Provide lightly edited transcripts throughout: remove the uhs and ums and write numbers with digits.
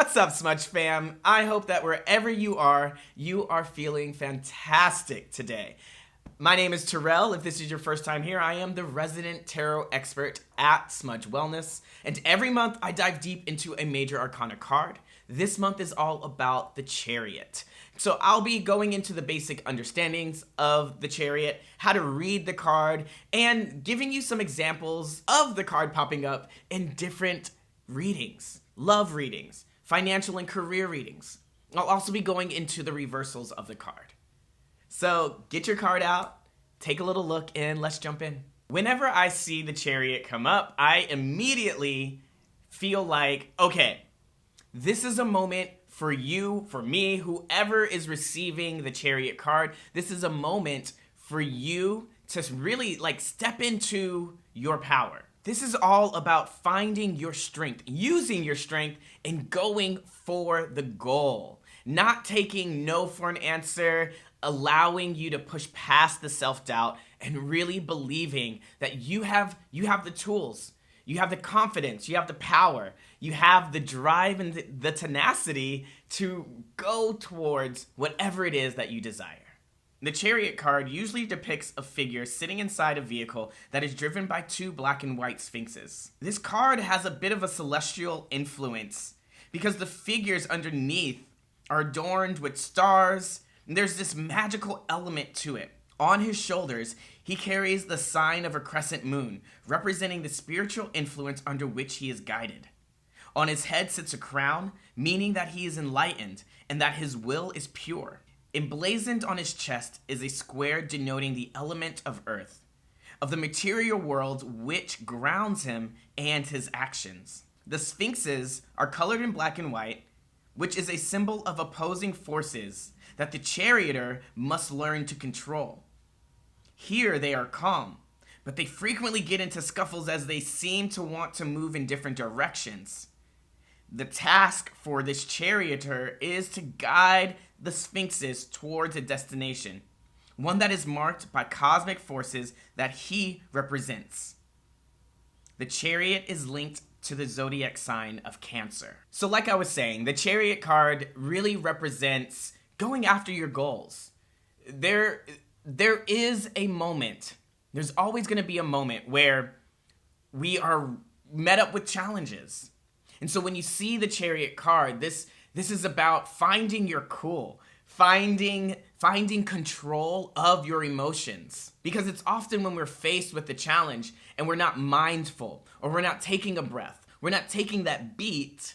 What's up, Smudge fam? I hope that wherever you are feeling fantastic today. My name is Tirrell. If this is your first time here, I am the resident tarot expert at Smudge Wellness. And every month I dive deep into a Major Arcana card. This month is all about the Chariot. So I'll be going into the basic understandings of the Chariot, how to read the card, and giving you some examples of the card popping up in different readings. Love readings, financial and career readings. I'll also be going into the reversals of the card. So get your card out, take a little look, and let's jump in. Whenever I see the Chariot come up, I immediately feel like, okay, this is a moment for you, for me, whoever is receiving the Chariot card. This is a moment for you to really step into your power. This is all about finding your strength, using your strength, and going for the goal. Not taking no for an answer, allowing you to push past the self-doubt, and really believing that you have the tools, you have the confidence, you have the power, you have the drive and the tenacity to go towards whatever it is that you desire. The Chariot card usually depicts a figure sitting inside a vehicle that is driven by two black and white sphinxes. This card has a bit of a celestial influence because the figures underneath are adorned with stars, and there's this magical element to it. On his shoulders, he carries the sign of a crescent moon, representing the spiritual influence under which he is guided. On his head sits a crown, meaning that he is enlightened and that his will is pure. Emblazoned on his chest is a square denoting the element of earth, of the material world which grounds him and his actions. The sphinxes are colored in black and white, which is a symbol of opposing forces that the charioteer must learn to control. Here they are calm, but they frequently get into scuffles as they seem to want to move in different directions. The task for this charioteer is to guide the sphinxes towards a destination, one that is marked by cosmic forces that he represents. The Chariot is linked to the zodiac sign of Cancer. So like I was saying, the Chariot card really represents going after your goals. There is a moment, there's always going to be a moment where we are met up with challenges. And so when you see the Chariot card, this is about finding your cool, finding control of your emotions. Because it's often when we're faced with the challenge and we're not mindful, or we're not taking a breath, we're not taking that beat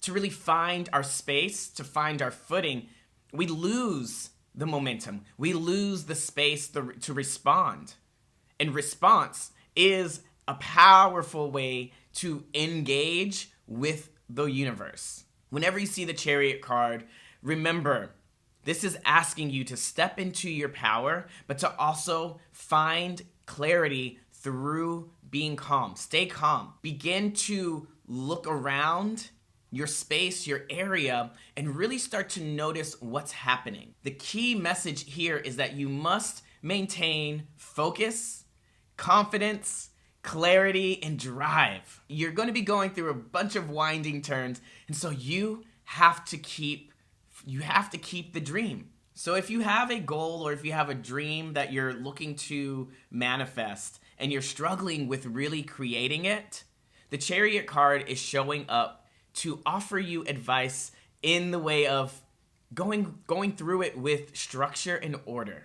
to really find our space, to find our footing, we lose the momentum. We lose the space to respond. And response is a powerful way to engage with the universe. Whenever you see the Chariot card, remember, this is asking you to step into your power, but to also find clarity through being calm. Stay calm. Begin to look around your space, your area, and really start to notice what's happening. The key message here is that you must maintain focus, confidence, clarity, and drive. You're going to be going through a bunch of winding turns, and so you have to keep the dream. So if you have a goal or if you have a dream that you're looking to manifest and you're struggling with really creating it, the Chariot card is showing up to offer you advice in the way of going through it with structure and order.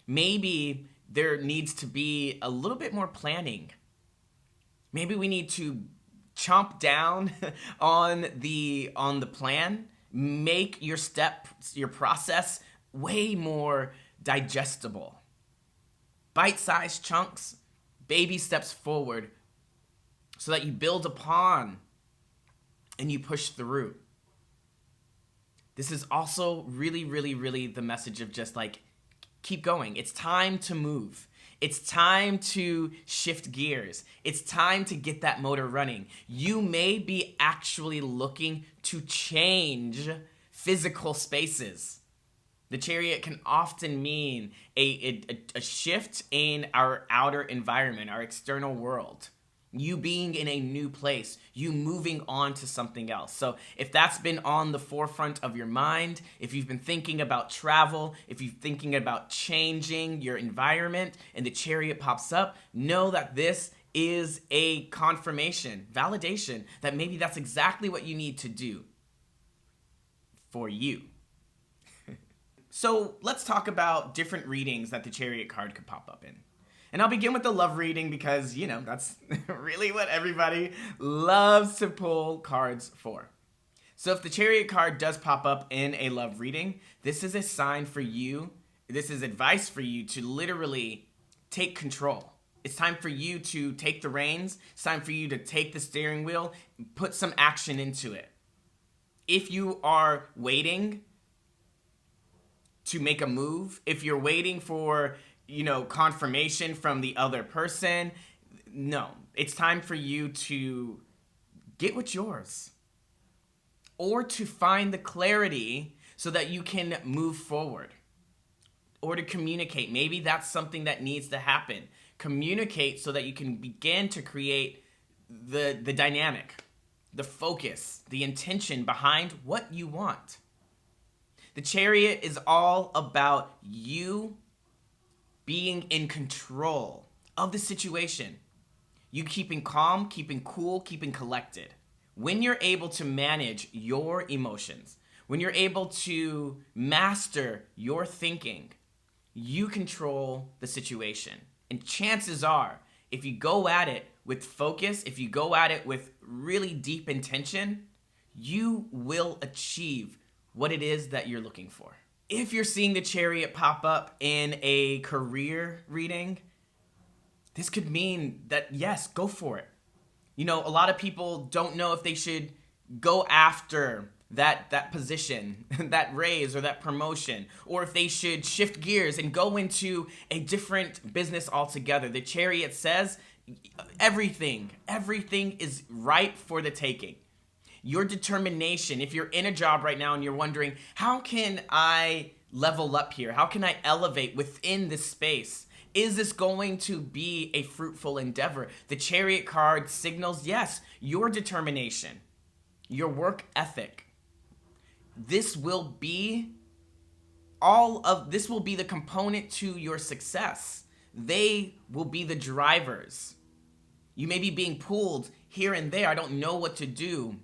Maybe there needs to be a little bit more planning. Maybe we need to chomp down on the plan, make your process way more digestible. Bite-sized chunks, baby steps forward, so that you build upon and you push through. This is also really, really, really the message of just keep going. It's time to move. It's time to shift gears. It's time to get that motor running. You may be actually looking to change physical spaces. The Chariot can often mean a shift in our outer environment, our external world. You being in a new place, you moving on to something else. So if that's been on the forefront of your mind, if you've been thinking about travel, if you're thinking about changing your environment and the Chariot pops up, know that this is a confirmation, validation that maybe that's exactly what you need to do for you. So let's talk about different readings that the Chariot card could pop up in. And I'll begin with the love reading because, that's really what everybody loves to pull cards for. So if the Chariot card does pop up in a love reading, this is a sign for you. This is advice for you to literally take control. It's time for you to take the reins. It's time for you to take the steering wheel, put some action into it. If you are waiting to make a move, if you're waiting for confirmation from the other person, no, it's time for you to get what's yours or to find the clarity so that you can move forward or to communicate. Maybe that's something that needs to happen. Communicate so that you can begin to create the dynamic, the focus, the intention behind what you want. The Chariot is all about you being in control of the situation. You keeping calm, keeping cool, keeping collected. When you're able to manage your emotions, when you're able to master your thinking, you control the situation. And chances are, if you go at it with focus, if you go at it with really deep intention, you will achieve what it is that you're looking for. If you're seeing the Chariot pop up in a career reading, this could mean that, yes, go for it. A lot of people don't know if they should go after that position, that raise or that promotion, or if they should shift gears and go into a different business altogether. The Chariot says everything is ripe for the taking. Your determination, if you're in a job right now and you're wondering, how can I level up here? How can I elevate within this space? Is this going to be a fruitful endeavor? The Chariot card signals, yes, your determination, your work ethic. This will be the component to your success. They will be the drivers. You may be being pulled here and there. I don't know what to do.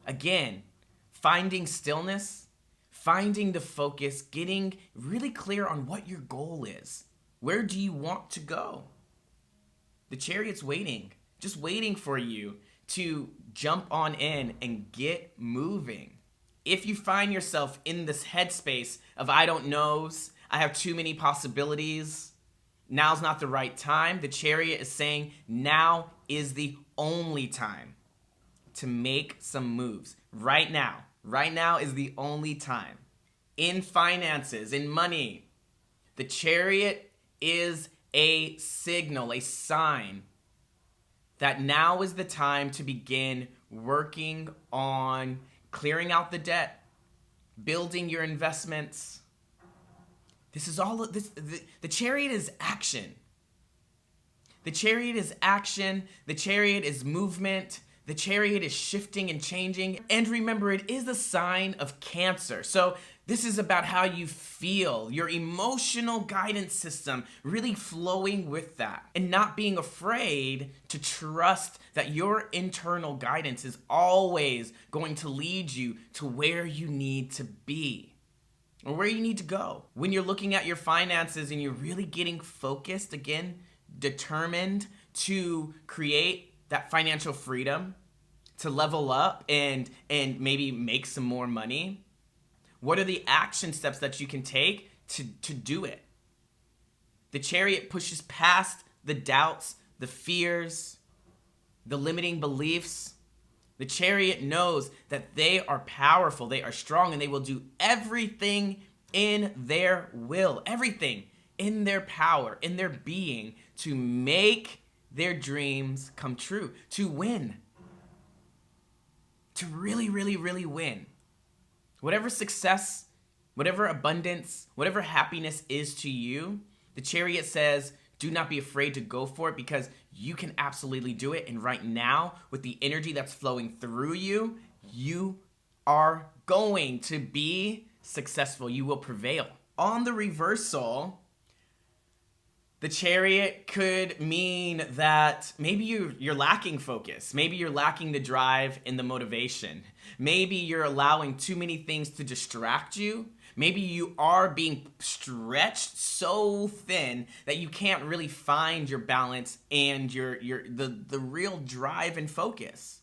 Again, finding stillness, finding the focus, getting really clear on what your goal is. Where do you want to go? The Chariot's waiting, just waiting for you to jump on in and get moving. If you find yourself in this headspace of I don't knows, I have too many possibilities, now's not the right time, the Chariot is saying now is the only time to make some moves. Right now is the only time. In finances, in money, the Chariot is a signal, a sign that now is the time to begin working on clearing out the debt, building your investments. This is all this. The Chariot is action. The Chariot is action. The Chariot is movement. The Chariot is shifting and changing. And remember, it is a sign of Cancer. So this is about how you feel, your emotional guidance system really flowing with that and not being afraid to trust that your internal guidance is always going to lead you to where you need to be or where you need to go. When you're looking at your finances and you're really getting focused, again, determined to create that financial freedom, to level up and maybe make some more money, what are the action steps that you can take to do it? The Chariot pushes past the doubts, the fears, the limiting beliefs. The Chariot knows that they are powerful, they are strong, and they will do everything in their will, everything in their power, in their being, to make their dreams come true, to win, to really, really, really win. Whatever success, whatever abundance, whatever happiness is to you, the Chariot says, Do not be afraid to go for it, because you can absolutely do it. And right now, with the energy that's flowing through you, you are going to be successful. You will prevail. On the reversal, the Chariot could mean that maybe you're lacking focus. Maybe you're lacking the drive and the motivation. Maybe you're allowing too many things to distract you. Maybe you are being stretched so thin that you can't really find your balance and the real drive and focus.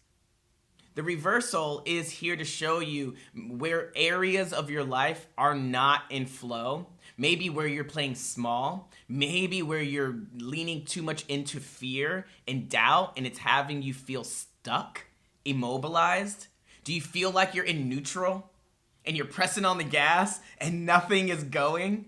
The reversal is here to show you where areas of your life are not in flow. Maybe where you're playing small. Maybe where you're leaning too much into fear and doubt, and it's having you feel stuck, immobilized. Do you feel like you're in neutral and you're pressing on the gas and nothing is going?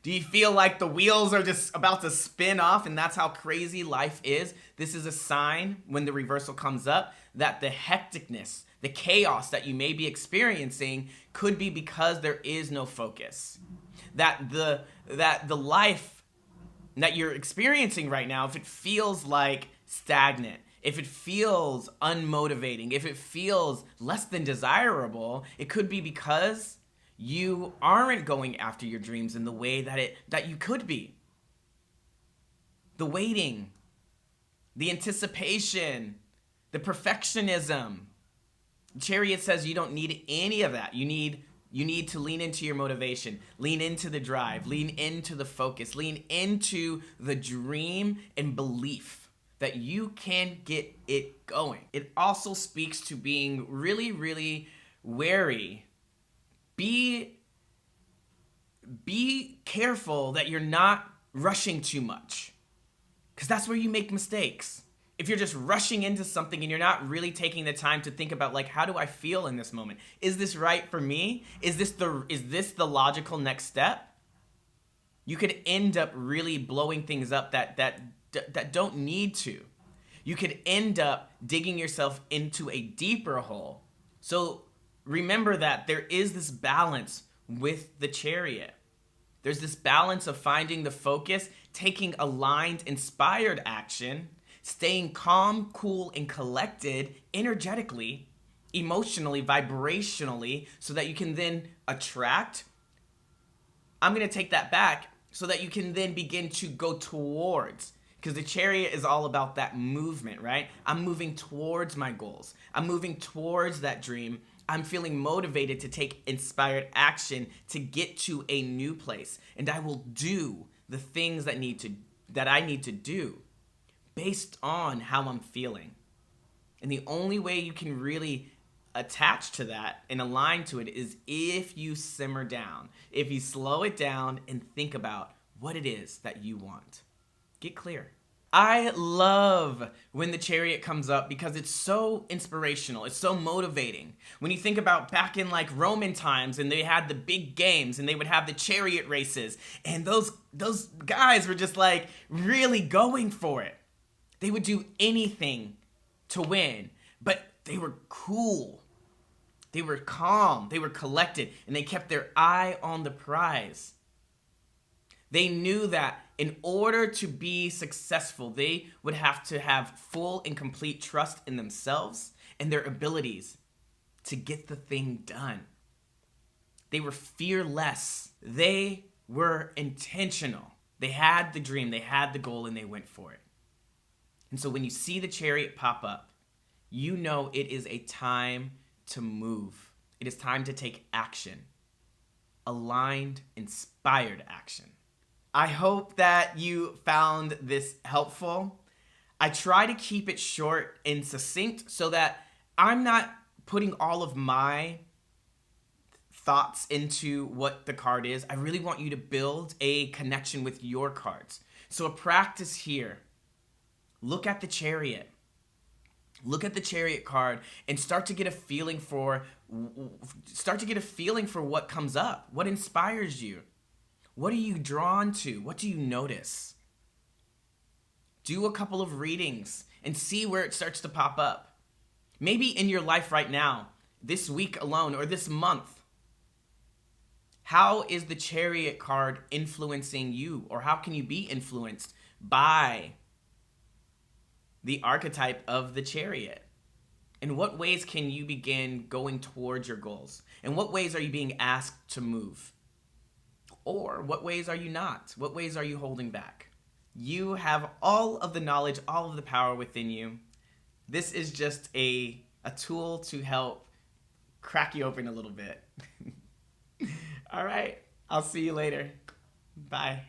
Do you feel like the wheels are just about to spin off and that's how crazy life is? This is a sign, when the reversal comes up, that the hecticness, the chaos that you may be experiencing could be because there is no focus. That the life that you're experiencing right now, if it feels like stagnant, if it feels unmotivating, if it feels less than desirable, it could be because you aren't going after your dreams in the way that you could be. The waiting, the anticipation, the perfectionism. Chariot says you don't need any of that. You need to lean into your motivation, lean into the drive, lean into the focus, lean into the dream and belief that you can get it going. It also speaks to being really, really wary. Be careful that you're not rushing too much, because that's where you make mistakes. If you're just rushing into something and you're not really taking the time to think about, like, how do I feel in this moment? Is this right for me? Is this the logical next step? You could end up really blowing things up that don't need to. You could end up digging yourself into a deeper hole. So remember that there is this balance with the Chariot. There's this balance of finding the focus, taking aligned, inspired action, staying calm, cool, and collected energetically, emotionally, vibrationally, so that you can then attract. I'm going to take that back, so that you can then begin to go towards. Because the Chariot is all about that movement, right? I'm moving towards my goals. I'm moving towards that dream. I'm feeling motivated to take inspired action to get to a new place. And I will do the things that I need to do based on how I'm feeling. And the only way you can really attach to that and align to it is if you simmer down, if you slow it down and think about what it is that you want. Get clear. I love when the Chariot comes up because it's so inspirational. It's so motivating. When you think about back in like Roman times, and they had the big games and they would have the chariot races, and those guys were just like really going for it. They would do anything to win, but they were cool. They were calm. They were collected, and they kept their eye on the prize. They knew that in order to be successful, they would have to have full and complete trust in themselves and their abilities to get the thing done. They were fearless. They were intentional. They had the dream, they had the goal, and they went for it. And so when you see the Chariot pop up, you know it is a time to move. It is time to take action. Aligned, inspired action. I hope that you found this helpful. I try to keep it short and succinct so that I'm not putting all of my thoughts into what the card is. I really want you to build a connection with your cards. So a practice here. Look at the Chariot. Look at the Chariot card and start to get a feeling for what comes up, what inspires you. What are you drawn to? What do you notice? Do a couple of readings and see where it starts to pop up. Maybe in your life right now, this week alone or this month. How is the Chariot card influencing you, or how can you be influenced by the archetype of the Chariot? In what ways can you begin going towards your goals? In what ways are you being asked to move? Or what ways are you not? What ways are you holding back? You have all of the knowledge, all of the power within you. This is just a tool to help crack you open a little bit. All right. I'll see you later. Bye.